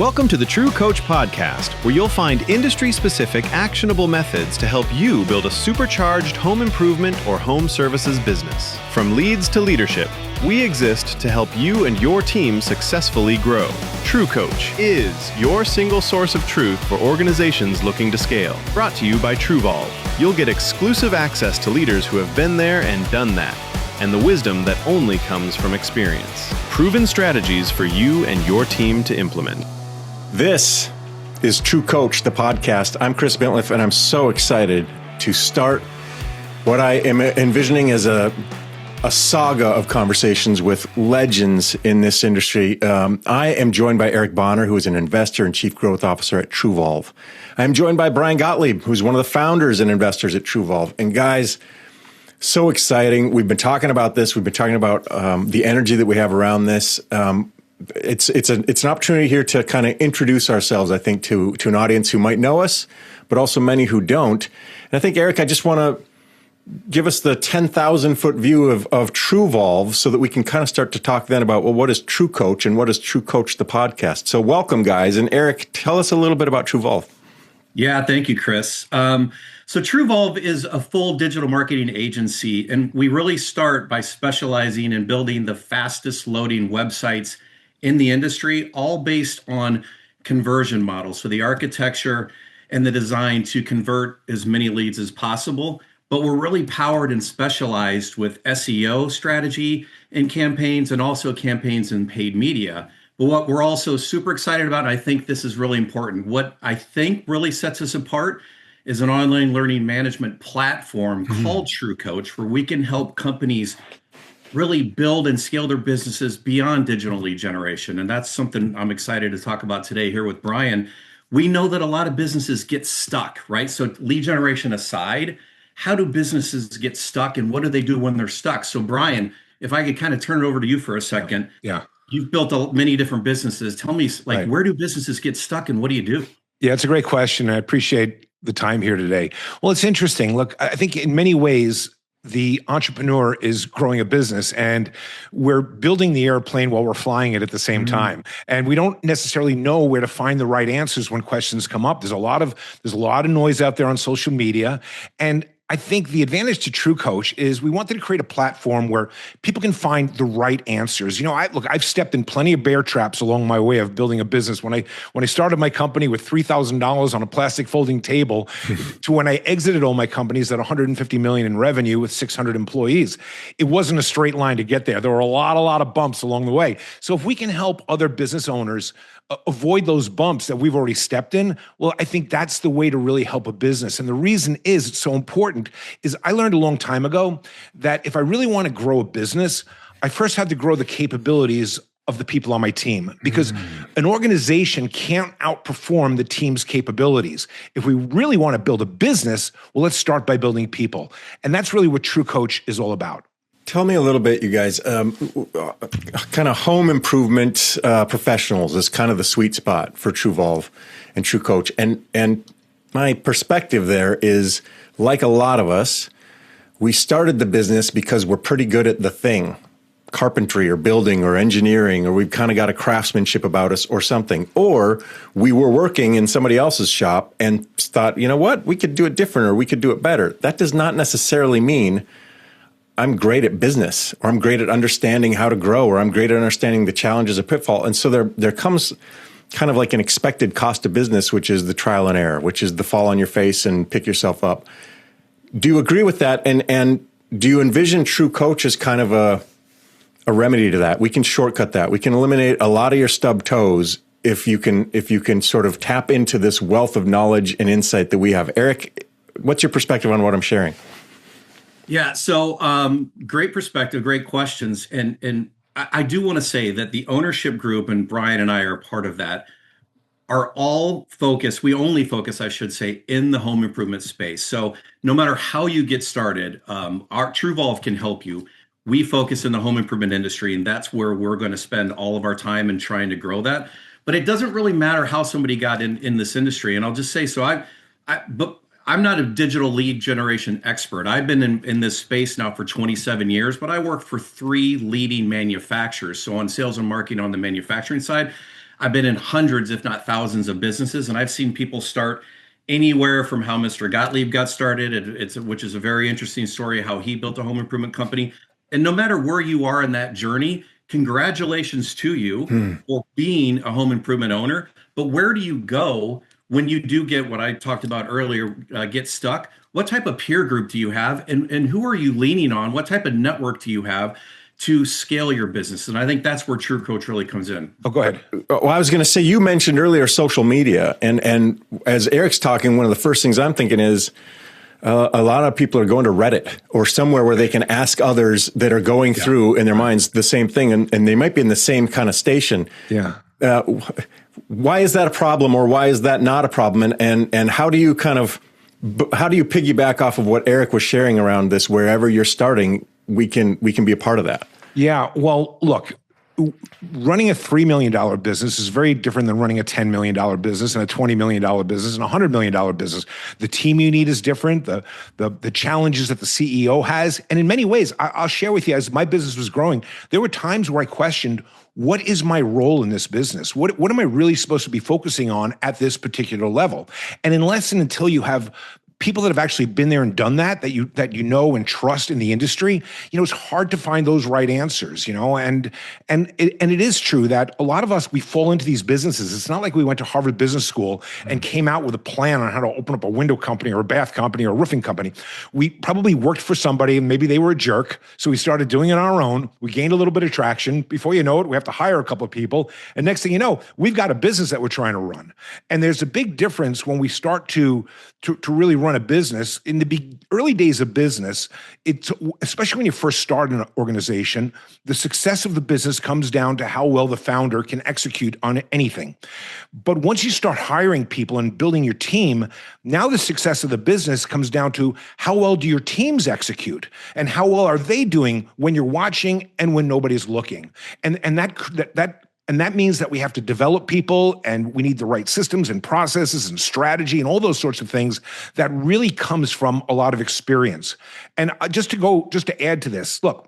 Welcome to the TruCoach Podcast, where you'll find industry-specific, actionable methods to help you build a supercharged home improvement or home services business. From leads to leadership, we exist to help you and your team successfully grow. TruCoach is your single source of truth for organizations looking to scale. Brought to you by Truvolv. You'll get exclusive access to leaders who have been there and done that, and the wisdom that only comes from experience. Proven strategies for you and your team to implement. This is TruCoach, the podcast. I'm Chris Bentliff, and I'm so excited to start what I am envisioning as a saga of conversations with legends in this industry. I am joined by Eric Bohner, who is an investor and chief growth officer at Truvolv. I'm joined by Brian Gottlieb, who's one of the founders and investors at Truvolv. And guys, so exciting. We've been talking about this. We've been talking about the energy that we have around this. It's an opportunity here to kind of introduce ourselves, I think, to an audience who might know us, but also many who don't. And I think, Eric, I just want to give us the 10,000-foot view of Truvolv so that we can kind of start to talk then about, well, what is TruCoach and what is TruCoach, the podcast? So welcome, guys. And Eric, tell us a little bit about Truvolv. Yeah, thank you, Chris. So Truvolv is a full digital marketing agency, and we really start by specializing in building the fastest loading websites in the industry, all based on conversion models. So the architecture and the design to convert as many leads as possible. But we're really powered and specialized with SEO strategy and campaigns, and also campaigns in paid media. But what we're also super excited about, and I think this is really important, what I think really sets us apart is an online learning management platform called TruCoach, where we can help companies really build and scale their businesses beyond digital lead generation. And that's something I'm excited to talk about today here with Brian. We know that a lot of businesses get stuck, right? So lead generation aside, how do businesses get stuck and what do they do when they're stuck? So Brian, if I could kind of turn it over to you for a second. Yeah. You've built many different businesses. Tell me, where do businesses get stuck and what do you do? Yeah, it's a great question. I appreciate the time here today. Well, it's interesting. Look, I think in many ways, the entrepreneur is growing a business and we're building the airplane while we're flying it at the same time. And we don't necessarily know where to find the right answers when questions come up. There's a lot of noise out there on social media. And I think the advantage to TruCoach is we wanted to create a platform where people can find the right answers. You know, I've stepped in plenty of bear traps along my way of building a business. When I started my company with $3,000 on a plastic folding table to when I exited all my companies at $150 million in revenue with 600 employees, it wasn't a straight line to get there. There were a lot of bumps along the way. So if we can help other business owners avoid those bumps that we've already stepped in, well, I think that's the way to really help a business. And the reason is it's so important is I learned a long time ago that if I really want to grow a business, I first have to grow the capabilities of the people on my team, because an organization can't outperform the team's capabilities. If we really want to build a business, well, let's start by building people. And that's really what TruCoach is all about. Tell me a little bit, you guys, kind of home improvement professionals is kind of the sweet spot for Truvolv and TruCoach. And my perspective there is, like a lot of us, we started the business because we're pretty good at the thing, carpentry or building or engineering, or we've kind of got a craftsmanship about us or something. Or we were working in somebody else's shop and thought, you know what, we could do it different or we could do it better. That does not necessarily mean I'm great at business, or I'm great at understanding how to grow, or I'm great at understanding the challenges of pitfall. And so there comes kind of like an expected cost of business, which is the trial and error, which is the fall on your face and pick yourself up. Do you agree with that? And do you envision TruCoach as kind of a remedy to that? We can shortcut that. We can eliminate a lot of your stub toes if you can sort of tap into this wealth of knowledge and insight that we have. Eric, what's your perspective on what I'm sharing? Yeah, so great perspective, great questions. And I do want to say that the ownership group, and Brian and I are part of that, are all focused, we only focus, I should say, in the home improvement space. So no matter how you get started, our Truvolv can help you. We focus in the home improvement industry, and that's where we're going to spend all of our time in trying to grow that. But it doesn't really matter how somebody got in this industry. And I'll just say, so but I'm not a digital lead generation expert. I've been in this space now for 27 years, but I work for 3 leading manufacturers. So on sales and marketing on the manufacturing side, I've been in hundreds, if not thousands, of businesses, and I've seen people start anywhere from how Mr. Gottlieb got started, which is a very interesting story, how he built a home improvement company. And no matter where you are in that journey, congratulations to you for being a home improvement owner. But where do you go when you do get what I talked about earlier, get stuck? What type of peer group do you have? And who are you leaning on? What type of network do you have to scale your business? And I think that's where TruCoach really comes in. Oh, go ahead. Well, I was going to say, you mentioned earlier social media. And as Eric's talking, one of the first things I'm thinking is a lot of people are going to Reddit or somewhere where they can ask others that are going through in their minds the same thing. And they might be in the same kind of station. Yeah. Why is that a problem, or why is that not a problem? And how do you how do you piggyback off of what Eric was sharing around this? Wherever you're starting, we can be a part of that. Yeah. Well, look, running a $3 million business is very different than running a $10 million business and a $20 million business and a $100 million business. The team you need is different. The challenges that the CEO has. And in many ways, I'll share with you, as my business was growing, there were times where I questioned, what is my role in this business? What am I really supposed to be focusing on at this particular level? And unless and until you have people that have actually been there and done that you know and trust in the industry, it's hard to find those right answers, and it is true that a lot of us, we fall into these businesses. It's not like we went to Harvard Business School and came out with a plan on how to open up a window company or a bath company or a roofing company. We probably worked for somebody and maybe they were a jerk. So we started doing it on our own. We gained a little bit of traction. Before you know it, we have to hire a couple of people. And next thing you know, we've got a business that we're trying to run. And there's a big difference when we start to really run a business. In the early days of business, it's especially when you first start an organization, the success of the business comes down to how well the founder can execute on anything. But once you start hiring people and building your team, now the success of the business comes down to how well do your teams execute and how well are they doing when you're watching and when nobody's looking. And that means that we have to develop people, and we need the right systems and processes and strategy and all those sorts of things that really comes from a lot of experience. And just to add to this, look,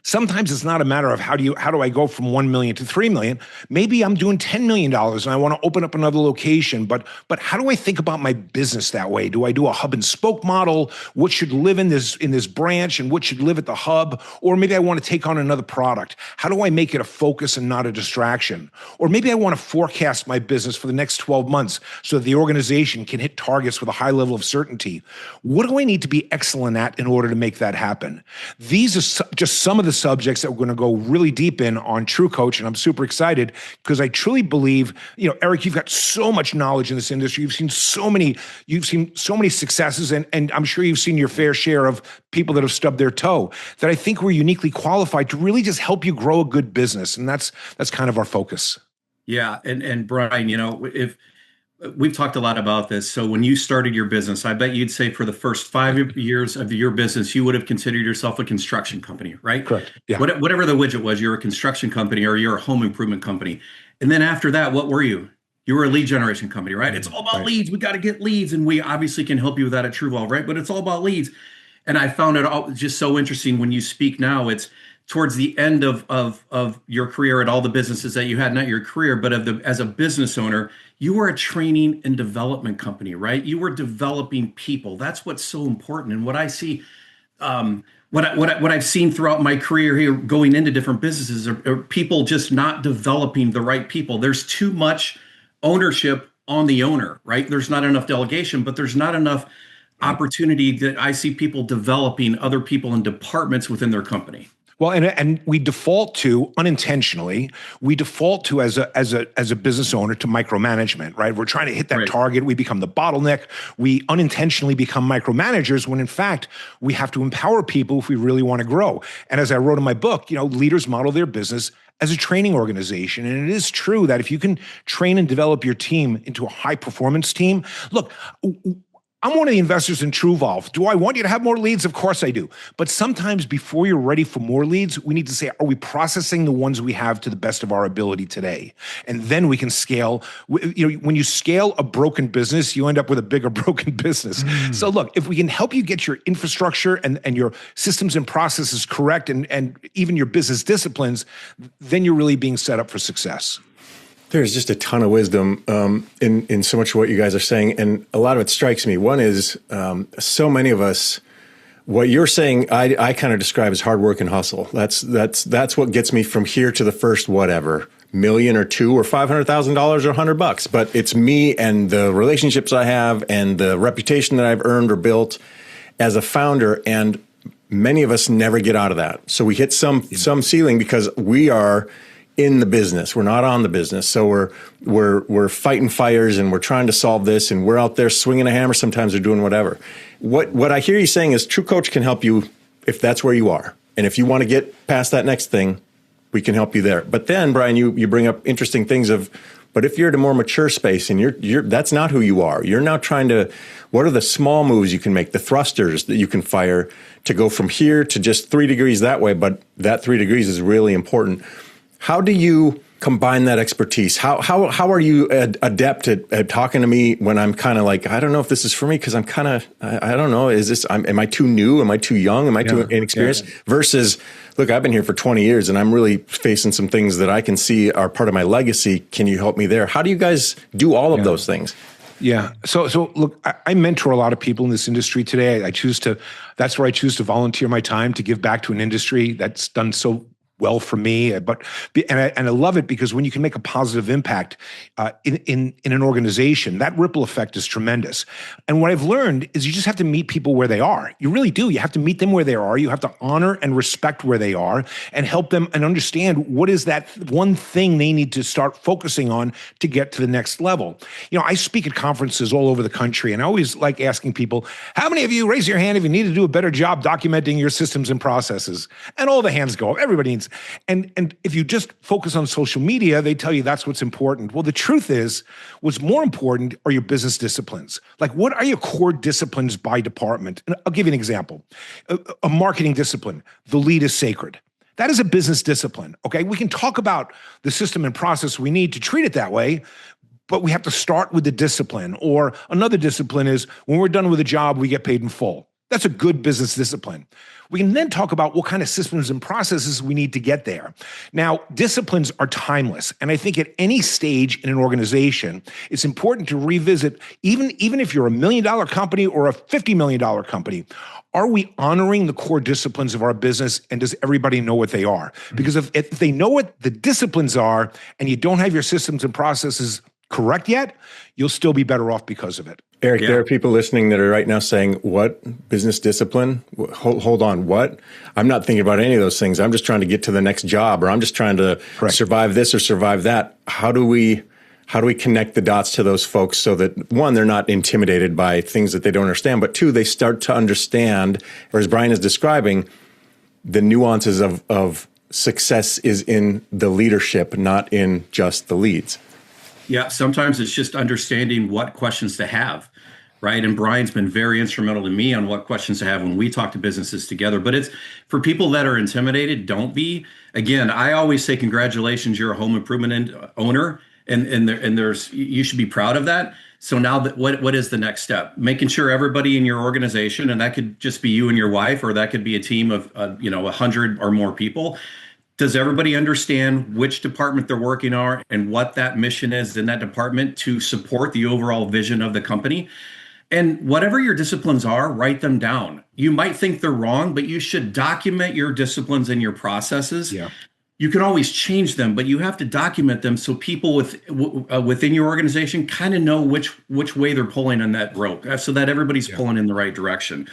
sometimes it's not a matter of how do I go from 1 million to 3 million? Maybe I'm doing $10 million and I want to open up another location, but how do I think about my business that way? Do I do a hub and spoke model? What should live in this branch and what should live at the hub? Or maybe I want to take on another product. How do I make it a focus and not a distraction? Or maybe I want to forecast my business for the next 12 months so that the organization can hit targets with a high level of certainty. What do I need to be excellent at in order to make that happen? These are just some of the subjects that we're going to go really deep in on TruCoach, and I'm super excited because I truly believe, Eric, you've got so much knowledge in this industry. You've seen so many successes, and I'm sure you've seen your fair share of people that have stubbed their toe, that I think we're uniquely qualified to really just help you grow a good business, and that's kind of our focus. Yeah, and Brian, if we've talked a lot about this. So when you started your business, I bet you'd say for the first 5 years of your business, you would have considered yourself a construction company, right? Correct. Yeah. Whatever the widget was, you're a construction company or you're a home improvement company. And then after that, what were you? You were a lead generation company, right? It's all about leads. We got to get leads. And we obviously can help you with that at Truvolv, right? But it's all about leads. And I found it all just so interesting when you speak now. It's towards the end of your career at all the businesses that you had, not your career, but as a business owner, you were a training and development company, right? You were developing people. That's what's so important. And what I see, what I've seen throughout my career here, going into different businesses, are people just not developing the right people. There's too much ownership on the owner, right? There's not enough delegation, but there's not enough opportunity that I see people developing other people in departments within their company. Well, and we default to, unintentionally, as a business owner to micromanagement, right? We're trying to hit that target. We become the bottleneck. We unintentionally become micromanagers when in fact we have to empower people if we really want to grow. And as I wrote in my book, leaders model their business as a training organization. And it is true that if you can train and develop your team into a high performance team, look, I'm one of the investors in Truvolv. Do I want you to have more leads? Of course I do. But sometimes before you're ready for more leads, we need to say, are we processing the ones we have to the best of our ability today? And then we can scale. When you scale a broken business, you end up with a bigger broken business. So look, if we can help you get your infrastructure and your systems and processes correct and even your business disciplines, then you're really being set up for success. There's just a ton of wisdom in so much of what you guys are saying, and a lot of it strikes me. One is so many of us. What you're saying, I kind of describe as hard work and hustle. That's what gets me from here to the first whatever million or two or $500,000 or $100. But it's me and the relationships I have and the reputation that I've earned or built as a founder. And many of us never get out of that. So we hit some ceiling because we are in the business. We're not on the business. So we're fighting fires and we're trying to solve this, and we're out there swinging a hammer sometimes or doing whatever. What I hear you saying is TruCoach can help you if that's where you are. And if you want to get past that next thing, we can help you there. But then, Brian, you bring up interesting things but if you're at a more mature space and you're that's not who you are. You're now trying to, what are the small moves you can make, the thrusters that you can fire to go from here to just 3 degrees that way, but that 3 degrees is really important. How do you combine that expertise? How are you adept at talking to me when I'm kind of like, I don't know if this is for me because I'm kind of, I don't know, am I too new? Am I too young? Am I too inexperienced? Yeah. Versus, look, I've been here for 20 years and I'm really facing some things that I can see are part of my legacy. Can you help me there? How do you guys do all of those things? Yeah. So look, I mentor a lot of people in this industry today. That's where I choose to volunteer my time to give back to an industry that's done so well for me, and I love it because when you can make a positive impact in an organization, that ripple effect is tremendous. And what I've learned is you just have to meet people where they are. You really do. You have to meet them where they are. You have to honor and respect where they are and help them and understand what is that one thing they need to start focusing on to get to the next level. You know, I speak at conferences all over the country, and I always like asking people, how many of you, raise your hand if you need to do a better job documenting your systems and processes? And all the hands go up. Everybody needs. And if you just focus on social media, they tell you that's what's important. Well, the truth is, what's more important are your business disciplines. Like, what are your core disciplines by department? And I'll give you an example. A marketing discipline, the lead is sacred. That is a business discipline, okay? We can talk about the system and process we need to treat it that way, but we have to start with the discipline. Or another discipline is when we're done with a job, we get paid in full. That's a good business discipline. We can then talk about what kind of systems and processes we need to get there. Now, disciplines are timeless. And I think at any stage in an organization, it's important to revisit, even if you're $1 million company or a $50 million company, are we honoring the core disciplines of our business, and does everybody know what they are? Because if they know what the disciplines are and you don't have your systems and processes correct yet, you'll still be better off because of it. Eric, there are people listening that are right now saying, what? Business discipline? Hold on, what? I'm not thinking about any of those things. I'm just trying to get to the next job, or I'm just trying to survive this or survive that. How do we connect the dots to those folks so that, one, they're not intimidated by things that they don't understand, but two, they start to understand, or as Brian is describing, the nuances of success is in the leadership, not in just the leads. Yeah, sometimes it's just understanding what questions to have, right? And Brian's been very instrumental to me on what questions to have when we talk to businesses together. But it's for people that are intimidated, don't be. Again, I always say congratulations, you're a home improvement owner, and there's you should be proud of that. So now what is the next step? Making sure everybody in your organization, and that could just be you and your wife, or that could be a team of 100 or more people. Does everybody understand which department they're working on and what that mission is in that department to support the overall vision of the company? And whatever your disciplines are, write them down. You might think they're wrong, but you should document your disciplines and your processes. Yeah. You can always change them, but you have to document them so people within your organization kind of know which way they're pulling on that rope, so that everybody's pulling in the right direction.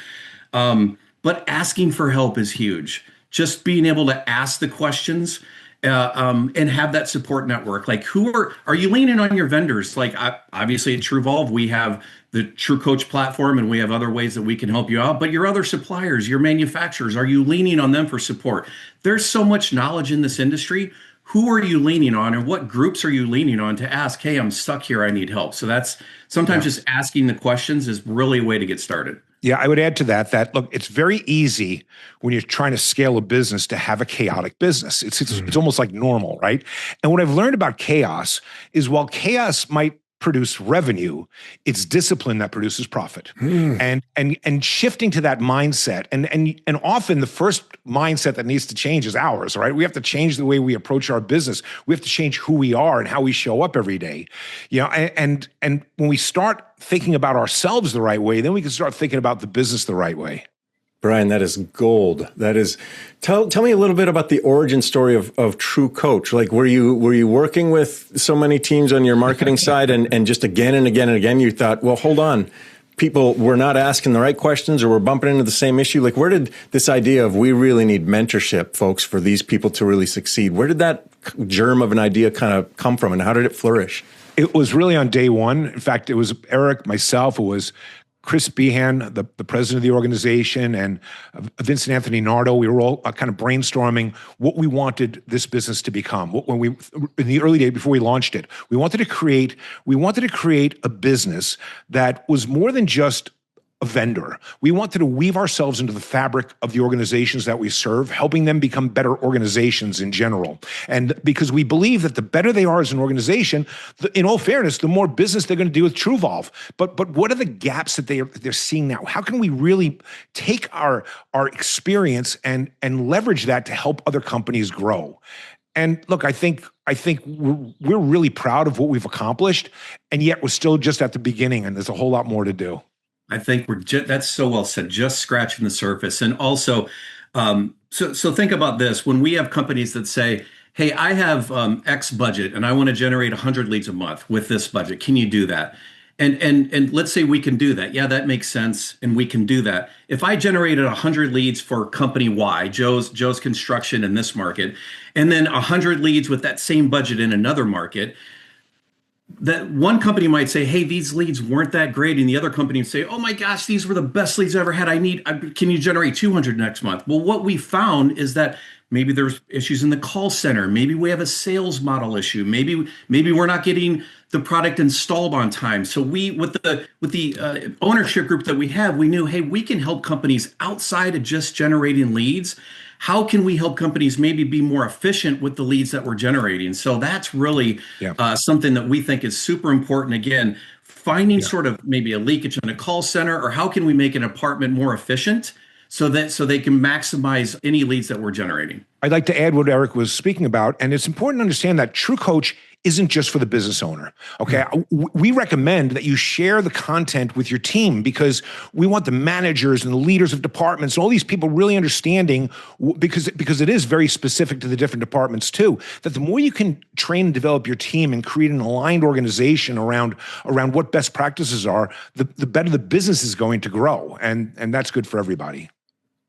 But asking for help is huge. Just being able to ask the questions and have that support network. Like, who are you leaning on your vendors? Like, obviously at Truvolv, we have the TruCoach platform, and we have other ways that we can help you out. But your other suppliers, your manufacturers, are you leaning on them for support? There's so much knowledge in this industry. Who are you leaning on, and what groups are you leaning on to ask, hey, I'm stuck here, I need help? So that's sometimes just asking the questions is really a way to get started. Yeah, I would add to that look, it's very easy when you're trying to scale a business to have a chaotic business. It's almost like normal, right? And what I've learned about chaos is while chaos might produce revenue. It's discipline that produces profit. And shifting to that mindset. And often the first mindset that needs to change is ours, right? We have to change the way we approach our business. We have to change who we are and how we show up every day. You know, and when we start thinking about ourselves the right way, then we can start thinking about the business the right way. Brian, that is gold. That is. Tell me a little bit about the origin story of TruCoach. Like, were you working with so many teams on your marketing side, and just again and again and again, you thought, well, hold on, people were not asking the right questions, or we're bumping into the same issue. Like, where did this idea of we really need mentorship, folks, for these people to really succeed? Where did that germ of an idea kind of come from, and how did it flourish? It was really on day one. In fact, it was Eric, myself, it was Chris Behan, the president of the organization, and Vincent Anthony Nardo. We were all kind of brainstorming what we wanted this business to become. When we, in the early days before we launched it, we wanted to create a business that was more than just a vendor. We wanted to weave ourselves into the fabric of the organizations that we serve, helping them become better organizations in general. And because we believe that the better they are as an organization, in all fairness, the more business they're going to do with Truvolv. But what are the gaps that they're seeing now? How can we really take our experience and leverage that to help other companies grow? And look, I think we're really proud of what we've accomplished, and yet we're still just at the beginning, and there's a whole lot more to do. I think that's so well said, just scratching the surface. And also, so think about this. When we have companies that say, hey, I have X budget and I want to generate 100 leads a month with this budget. Can you do that? And let's say we can do that. Yeah, that makes sense. And we can do that. If I generated 100 leads for company Y, Joe's Construction in this market, and then 100 leads with that same budget in another market, that one company might say, hey, these leads weren't that great. And the other company would say, oh my gosh, these were the best leads I ever had. Can you generate 200 next month? Well, what we found is that maybe there's issues in the call center. Maybe we have a sales model issue. Maybe we're not getting the product installed on time. So with the ownership group that we have, we knew, hey, we can help companies outside of just generating leads. How can we help companies maybe be more efficient with the leads that we're generating? So that's really something that we think is super important. Again, finding sort of maybe a leakage in a call center, or how can we make an department more efficient so they can maximize any leads that we're generating. I'd like to add what Eric was speaking about, and it's important to understand that TruCoach isn't just for the business owner, okay? We recommend that you share the content with your team, because we want the managers and the leaders of departments, all these people really understanding, because it is very specific to the different departments too, that the more you can train and develop your team and create an aligned organization around what best practices are, the better the business is going to grow, and that's good for everybody.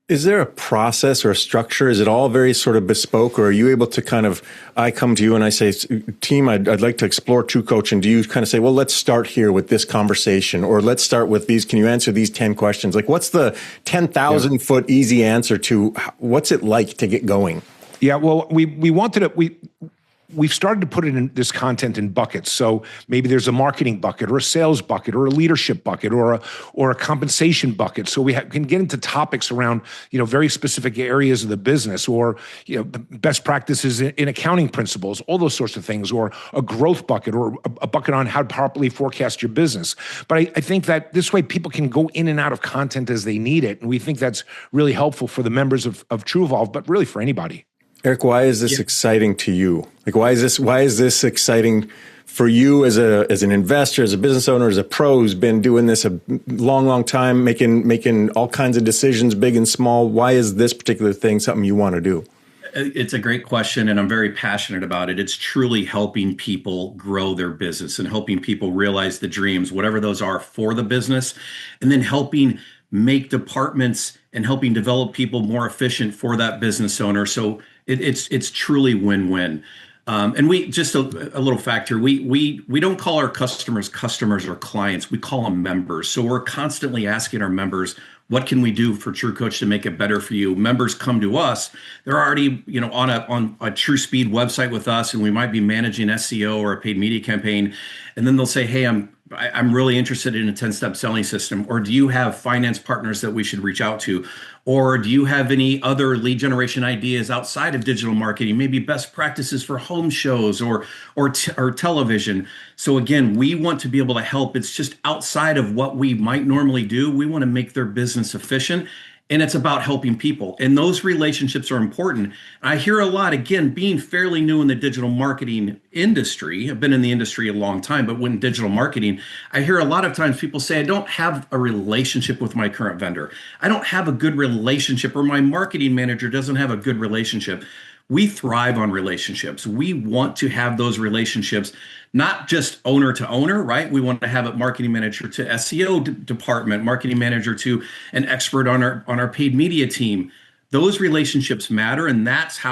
Is there a process or a structure? Is it all very sort of bespoke, or are you able to kind of, I come to you and I say, team, I'd like to explore TruCoach, and do you kind of say, well, let's start here with this conversation, or let's start with these, can you answer these 10 questions? Like, what's the 10,000 foot easy answer to what's it like to get going? Yeah, well, we've started to put it in this content in buckets. So maybe there's a marketing bucket, or a sales bucket, or a leadership bucket, or a compensation bucket. So we can get into topics around, very specific areas of the business, or, best practices in accounting principles, all those sorts of things, or a growth bucket, or a bucket on how to properly forecast your business. But I think that this way people can go in and out of content as they need it. And we think that's really helpful for the members of Truvolv, but really for anybody. Eric, why is this exciting to you? Like, why is this exciting for you as an investor, as a business owner, as a pro who's been doing this a long, long time, making all kinds of decisions, big and small? Why is this particular thing something you want to do? It's a great question, and I'm very passionate about it. It's truly helping people grow their business and helping people realize the dreams, whatever those are, for the business, and then helping make departments and helping develop people more efficient for that business owner. So it's truly win-win. And we just a little factor. We don't call our customers or clients. We call them members. So we're constantly asking our members, what can we do for TruCoach to make it better for you? Members come to us. They're already on a TruSpeed website with us, and we might be managing SEO or a paid media campaign. And then they'll say, hey, I'm I'm really interested in a 10-step selling system? Or do you have finance partners that we should reach out to? Or do you have any other lead generation ideas outside of digital marketing, maybe best practices for home shows or television? So again, we want to be able to help. It's just outside of what we might normally do. We want to make their business efficient. And it's about helping people. And those relationships are important. I hear a lot, again, being fairly new in the digital marketing industry. I've been in the industry a long time, but when digital marketing, I hear a lot of times people say, I don't have a relationship with my current vendor. I don't have a good relationship, or my marketing manager doesn't have a good relationship. We thrive on relationships. We want to have those relationships, not just owner to owner, right? We want to have a marketing manager to SEO department, marketing manager to an expert on our paid media team. Those relationships matter, and that's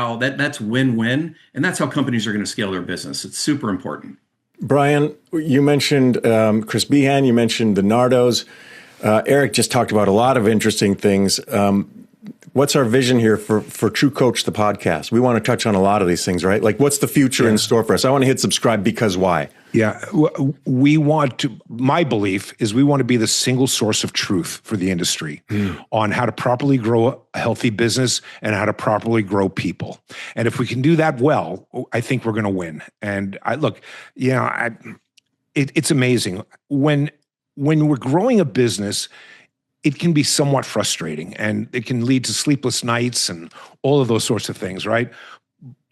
win-win, and that's how companies are going to scale their business. It's super important. Brian, you mentioned Chris Behan, you mentioned the Nardos. Eric just talked about a lot of interesting things. What's our vision here for TruCoach, the podcast? We want to touch on a lot of these things, right? Like, what's the future in store for us? I want to hit subscribe because why? Yeah, we want to, my belief is we want to be the single source of truth for the industry on how to properly grow a healthy business and how to properly grow people. And if we can do that well, I think we're going to win. And it's amazing. When we're growing a business, it can be somewhat frustrating and it can lead to sleepless nights and all of those sorts of things, right?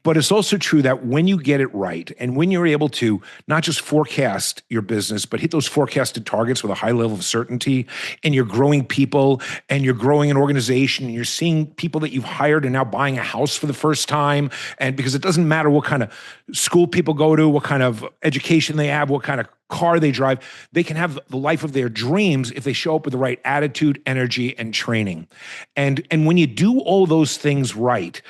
But it's also true that when you get it right and when you're able to not just forecast your business, but hit those forecasted targets with a high level of certainty, and you're growing people and you're growing an organization and you're seeing people that you've hired and now buying a house for the first time. And because it doesn't matter what kind of school people go to, what kind of education they have, what kind of car they drive, they can have the life of their dreams if they show up with the right attitude, energy, and training. And when you do all those things right,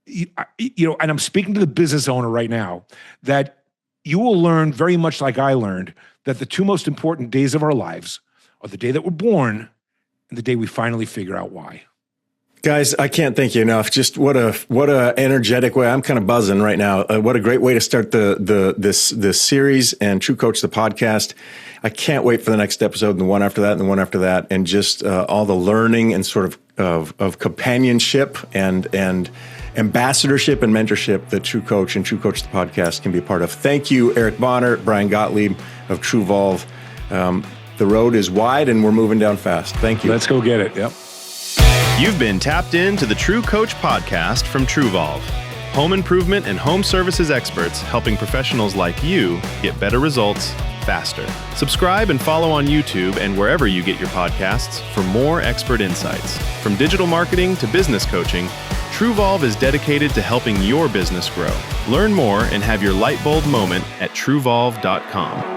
and I'm speaking to the business owner right now, that you will learn very much like I learned that the two most important days of our lives are the day that we're born and the day we finally figure out why. Guys, I can't thank you enough. Just what a energetic way. I'm kind of buzzing right now. What a great way to start this series and TruCoach, the podcast. I can't wait for the next episode and the one after that and the one after that, and just all the learning and sort of companionship and ambassadorship and mentorship that TruCoach and TruCoach, the podcast, can be a part of. Thank you, Eric Bohner, Brian Gottlieb of Truvolv. The road is wide and we're moving down fast. Thank you. Let's go get it. Yep. You've been tapped into the TruCoach Podcast from Truvolv. Home improvement and home services experts helping professionals like you get better results faster. Subscribe and follow on YouTube and wherever you get your podcasts for more expert insights. From digital marketing to business coaching, Truvolv is dedicated to helping your business grow. Learn more and have your light bulb moment at truvolv.com.